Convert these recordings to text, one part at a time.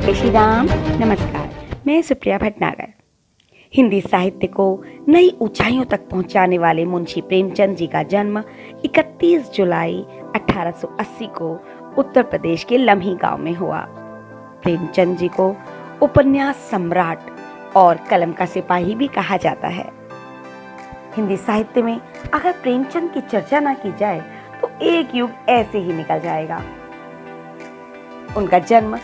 जय श्री राम। नमस्कार, मैं सुप्रिया भटनागर। हिंदी साहित्य को नई ऊंचाइयों तक पहुंचाने वाले मुंशी प्रेमचंद जी का जन्म 31 जुलाई 1880 को उत्तर प्रदेश के लम्ही गांव में हुआ। प्रेमचंद जी को उपन्यास सम्राट और कलम का सिपाही भी कहा जाता है। हिंदी साहित्य में अगर प्रेमचंद की चर्चा ना की जाए तो एक युग ऐसे ही निकल जाएगा। उनका जन्म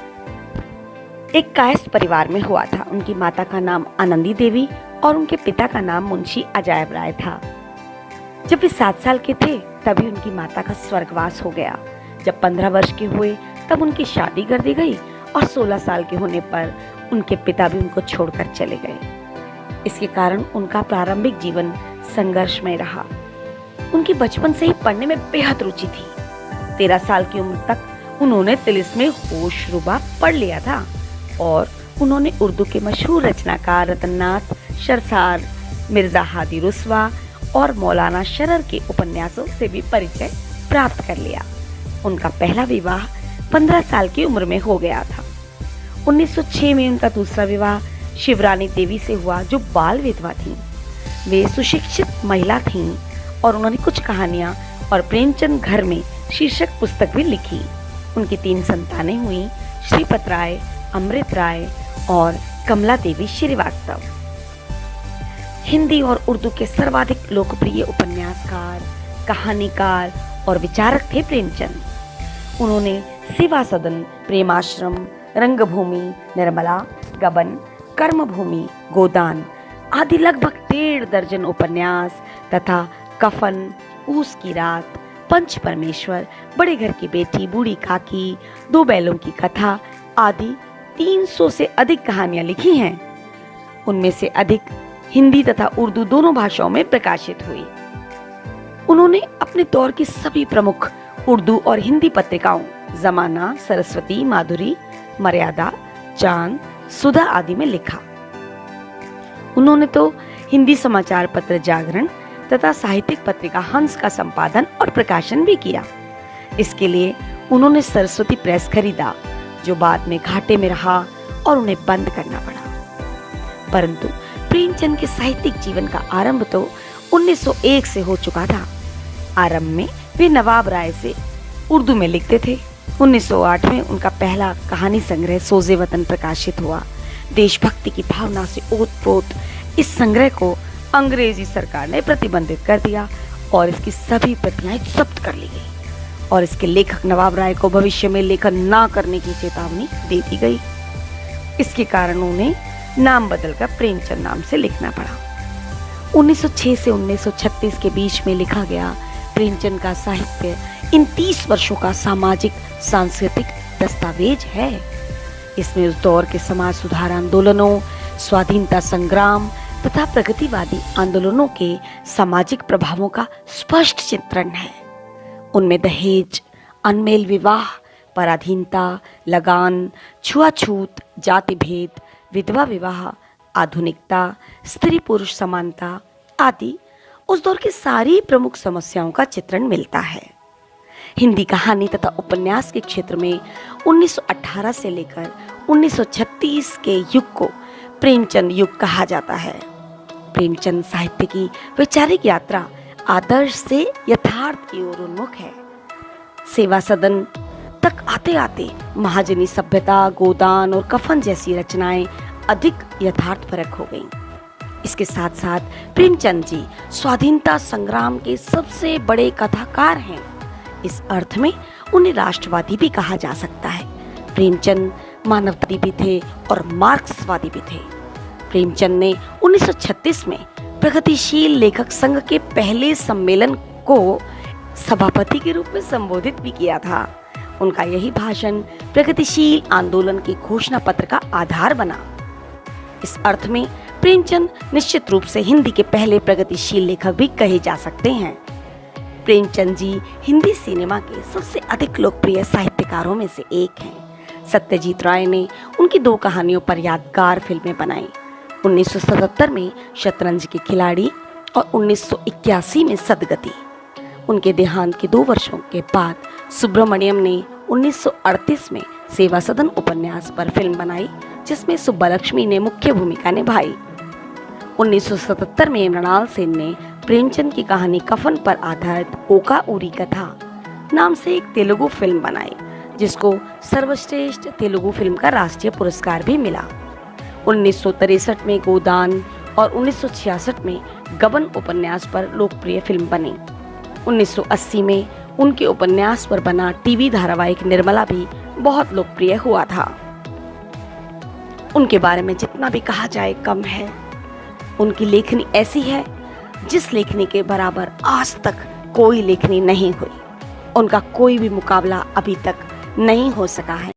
एक कायस्थ परिवार में हुआ था। उनकी माता का नाम आनंदी देवी और उनके पिता का नाम मुंशी अजायब राय था। जब वे 7 साल के थे तभी उनकी माता का स्वर्गवास हो गया। जब 15 वर्ष के हुए तब उनकी शादी कर दी गई और 16 साल के होने पर उनके पिता भी उनको छोड़कर चले गए। इसके कारण उनका प्रारंभिक जीवन संघर्षमय रहा। उनकी बचपन से ही पढ़ने में बेहद रुचि थी। 13 साल की उम्र तक उन्होंने तिलिस्मे होशरुबा पढ़ लिया था और उन्होंने उर्दू के मशहूर रचनाकार रतननाथ शरसार, मिर्जा हादी रुस्वा और मौलाना शरर के उपन्यासों से भी परिचय प्राप्त कर लिया। उनका पहला विवाह 15 साल की उम्र में हो गया था। 1906 में उनका दूसरा विवाह शिवरानी देवी से हुआ, जो बाल विधवा थी। वे सुशिक्षित महिला थीं और उन्होंने कुछ कहानियां और प्रेमचंद घर में शीर्षक पुस्तक भी लिखी। उनकी 3 संतानें हुई, श्रीपत राय, अमृत राय और कमला देवी श्रीवास्तव। हिंदी और उर्दू के सर्वाधिक लोकप्रिय उपन्यासकार, कहानीकार और विचारक थे प्रेमचंद। उन्होंने सेवा सदन, प्रेमाश्रम, रंगभूमि, निर्मला, गबन, कर्मभूमि, गोदान आदि लगभग 1.5 दर्जन उपन्यास तथा कफन, पूस की रात, पंच परमेश्वर, बड़े घर की बेटी, बूढ़ी काकी, 2 बैलों की कथा आदि 300 से अधिक कहानियां लिखी हैं। उनमें से अधिक हिंदी तथा उर्दू दोनों भाषाओं में प्रकाशित हुई। उन्होंने अपने दौर की सभी प्रमुख उर्दू और हिंदी पत्रिकाओं जमाना, सरस्वती, माधुरी, मर्यादा, चांद, सुधा आदि में लिखा। उन्होंने तो हिंदी समाचार पत्र जागरण तथा साहित्यिक पत्रिका हंस का संपादन और प्रकाशन भी किया। इसके लिए उन्होंने सरस्वती प्रेस खरीदा, जो बाद में घाटे में रहा और उन्हें बंद करना पड़ा। परंतु प्रेमचंद के साहित्यिक जीवन का आरंभ तो 1901 से हो चुका था। आरंभ में वे नवाब राय से उर्दू में लिखते थे। 1908 में उनका पहला कहानी संग्रह सोजे वतन प्रकाशित हुआ। देशभक्ति की भावना से ओतप्रोत इस संग्रह को अंग्रेजी सरकार ने प्रतिबंधित कर दिया और इसकी सभी प्रतियां जब्त कर ली गई और इसके लेखक नवाब राय को भविष्य में लेखन ना करने की चेतावनी दे दी गई। इसके कारण उन्हें नाम बदलकर प्रेमचंद नाम से लिखना पड़ा। 1906 से 1936 के बीच में लिखा गया प्रेमचंद का साहित्य इन 30 वर्षों का सामाजिक सांस्कृतिक दस्तावेज है। इसमें उस दौर के समाज सुधार आंदोलनों, स्वाधीनता संग्राम तथा प्रगतिवादी आंदोलनों के सामाजिक प्रभावों का स्पष्ट चित्रण है। उनमें दहेज, अनमेल विवाह, पराधीनता, लगान, छुआछूत, जाति भेद, विधवा विवाह, आधुनिकता, स्त्री पुरुष समानता आदि उस दौर की सारी प्रमुख समस्याओं का चित्रण मिलता है। हिंदी कहानी तथा उपन्यास के क्षेत्र में 1918 से लेकर 1936 के युग को प्रेमचंद युग कहा जाता है। प्रेमचंद साहित्य की वैचारिक यात्रा आदर्श से यथार्थ की ओर उन्मुख है। सेवा सदन तक आते आते महाजनी सभ्यता, गोदान और कफन जैसी रचनाएं अधिक यथार्थपरक हो गईं। इसके साथ साथ प्रेमचंद जी स्वाधीनता संग्राम के सबसे बड़े कथाकार हैं। इस अर्थ में उन्हें राष्ट्रवादी भी कहा जा सकता है। प्रेमचंद मानववादी भी थे और मार्क्सवादी भी थे। प्रेमचंद ने 1936 में प्रगतिशील लेखक संघ के पहले सम्मेलन को सभापति के रूप में संबोधित भी किया था। उनका यही भाषण प्रगतिशील आंदोलन के घोषणा पत्र का आधार बना। इस अर्थ में प्रेमचंद निश्चित रूप से हिंदी के पहले प्रगतिशील लेखक भी कहे जा सकते हैं। प्रेमचंद जी हिंदी सिनेमा के सबसे अधिक लोकप्रिय साहित्यकारों में से एक हैं। सत्यजीत राय ने उनकी 2 कहानियों पर यादगार फिल्में बनाई। 1977 में शतरंज के खिलाड़ी और 1981 में सदगति। उनके देहांत के 2 वर्षों के बाद सुब्रमण्यम ने 1938 में सेवा सदन उपन्यास पर फिल्म बनाई, जिसमें सुब्बालक्ष्मी ने मुख्य भूमिका निभाई। 1977 में मृणाल सेन ने प्रेमचंद की कहानी कफन पर आधारित ओका उरी कथा नाम से एक तेलुगु फिल्म बनाई, जिसको सर्वश्रेष्ठ तेलुगु फिल्म का राष्ट्रीय पुरस्कार भी मिला। 1963 में गोदान और 1966 में गबन उपन्यास पर लोकप्रिय फिल्म बनी। 1980 में उनके उपन्यास पर बना टीवी धारावाहिक निर्मला भी बहुत लोकप्रिय हुआ था। उनके बारे में जितना भी कहा जाए कम है। उनकी लेखनी ऐसी है जिस लेखनी के बराबर आज तक कोई लेखनी नहीं हुई। उनका कोई भी मुकाबला अभी तक नहीं हो सका है।